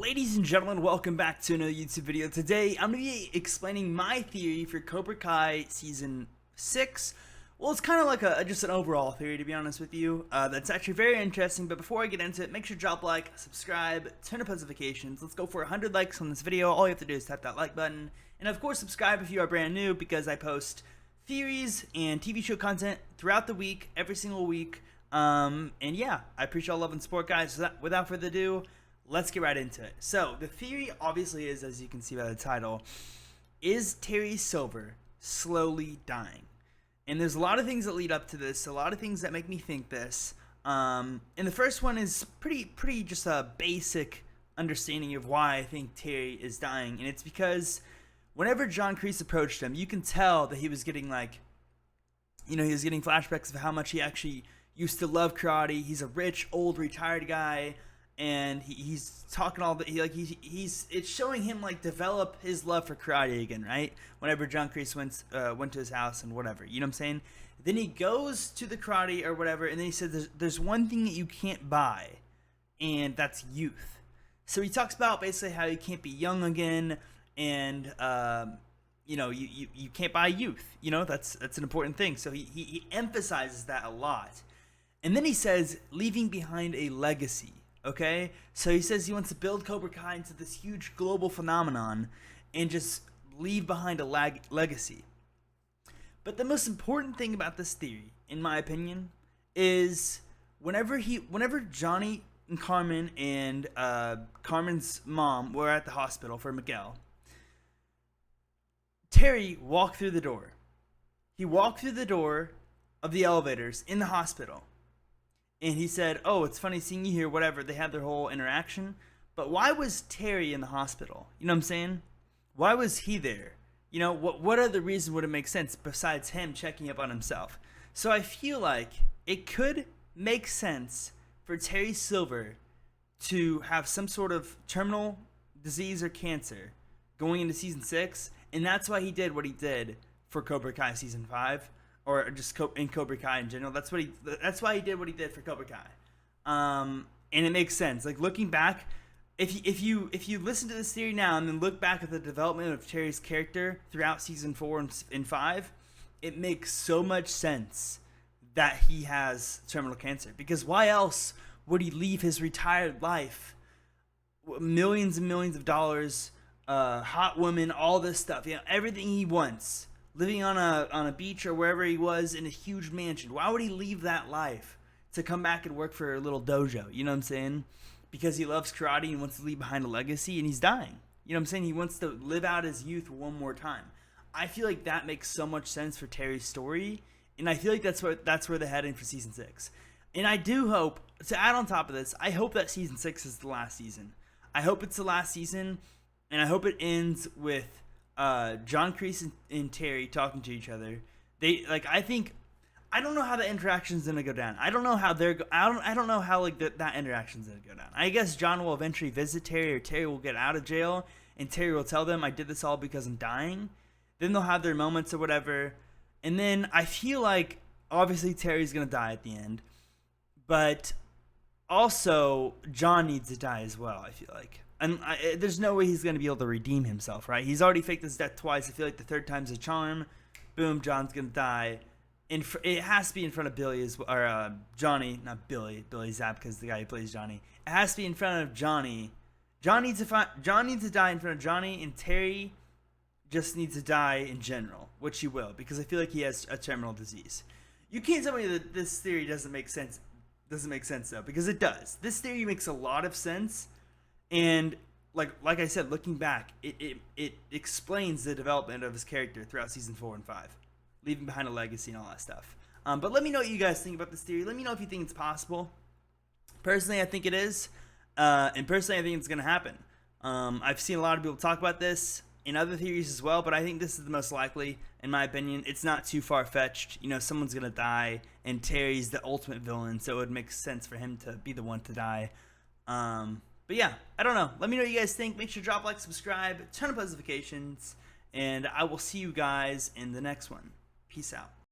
Ladies and gentlemen, welcome back to another YouTube video. Today, I'm going to be explaining my theory for Cobra Kai Season 6. Well, it's kind of like just an overall theory, to be honest with you. That's actually very interesting, but before I get into it, make sure to drop a like, subscribe, turn on notifications. Let's go for 100 likes on this video. All you have to do is tap that like button. And of course, subscribe if you are brand new, because I post theories and TV show content throughout the week, every single week. And yeah, I appreciate all love and support, guys. So without further ado, let's get right into it. So, the theory obviously is, as you can see by the title, is Terry Silver slowly dying? And there's a lot of things that lead up to this, a lot of things that make me think this. And the first one is pretty just a basic understanding of why I think Terry is dying. And it's because whenever John Kreese approached him, you can tell that he was getting he was getting flashbacks of how much he actually used to love karate. He's a rich, old, retired guy. And he's talking all the it's showing him develop his love for karate again, right? Whenever John Kreese went to his house and whatever, you know what I'm saying? Then he goes to the karate or whatever, and then he says there's one thing that you can't buy, and that's youth. So he talks about basically how you can't be young again, and you can't buy youth. You know, that's an important thing. So he emphasizes that a lot, and then he says leaving behind a legacy. Okay, so he says he wants to build Cobra Kai into this huge global phenomenon and just leave behind a legacy. But the most important thing about this theory, in my opinion, is whenever Johnny and Carmen and Carmen's mom were at the hospital for Miguel, Terry walked through the door. He walked through the door of the elevators in the hospital. And he said, oh, it's funny seeing you here, whatever. They had their whole interaction. But why was Terry in the hospital? You know what I'm saying? Why was he there? You know, what other reason would it make sense besides him checking up on himself? So I feel like it could make sense for Terry Silver to have some sort of terminal disease or cancer going into Season 6. And that's why he did what he did for Cobra Kai Season 5. Or just in Cobra Kai in general. That's why he did what he did for Cobra Kai. And it makes sense. Like, looking back, if you listen to this theory now and then look back at the development of Terry's character throughout Season 4 and 5, it makes so much sense that he has terminal cancer. Because why else would he leave his retired life, millions and millions of dollars, hot woman, all this stuff, everything he wants, living on a beach or wherever he was in a huge mansion? Why would he leave that life to come back and work for a little dojo? You know what I'm saying? Because he loves karate and wants to leave behind a legacy, and he's dying. You know what I'm saying? He wants to live out his youth one more time. I feel like that makes so much sense for Terry's story, and I feel like that's where they're heading for Season 6. And I do hope, to add on top of this, I hope that Season 6 is the last season. I hope it's the last season, and I hope it ends with John Kreese and Terry talking to each other. I don't know how the interaction's gonna go down. I don't know how I don't know how that interaction's gonna go down. I guess John will eventually visit Terry, or Terry will get out of jail, and Terry will tell them, I did this all because I'm dying. Then they'll have their moments or whatever. And then I feel like obviously Terry's gonna die at the end, but also John needs to die as well, I feel like. And there's no way he's going to be able to redeem himself, right? He's already faked his death twice. I feel like the third time's a charm. Boom, John's going to die. It has to be in front of Billy, or Johnny, not Billy. Billy Zapp, because the guy who plays Johnny. It has to be in front of Johnny. John needs to die in front of Johnny, and Terry just needs to die in general, which he will, because I feel like he has a terminal disease. You can't tell me that this theory doesn't make sense. Doesn't make sense, though, because it does. This theory makes a lot of sense. And like I said, looking back, it explains the development of his character throughout Season 4 and 5, leaving behind a legacy and all that stuff. But let me know what you guys think about this theory. Let me know if you think it's possible. Personally, I think it is. And personally, I think it's going to happen. I've seen a lot of people talk about this in other theories as well, but I think this is the most likely, in my opinion. It's not too far-fetched. You know, someone's going to die, and Terry's the ultimate villain, so it would make sense for him to be the one to die. But yeah, I don't know. Let me know what you guys think. Make sure to drop a like, subscribe, turn on notifications, and I will see you guys in the next one. Peace out.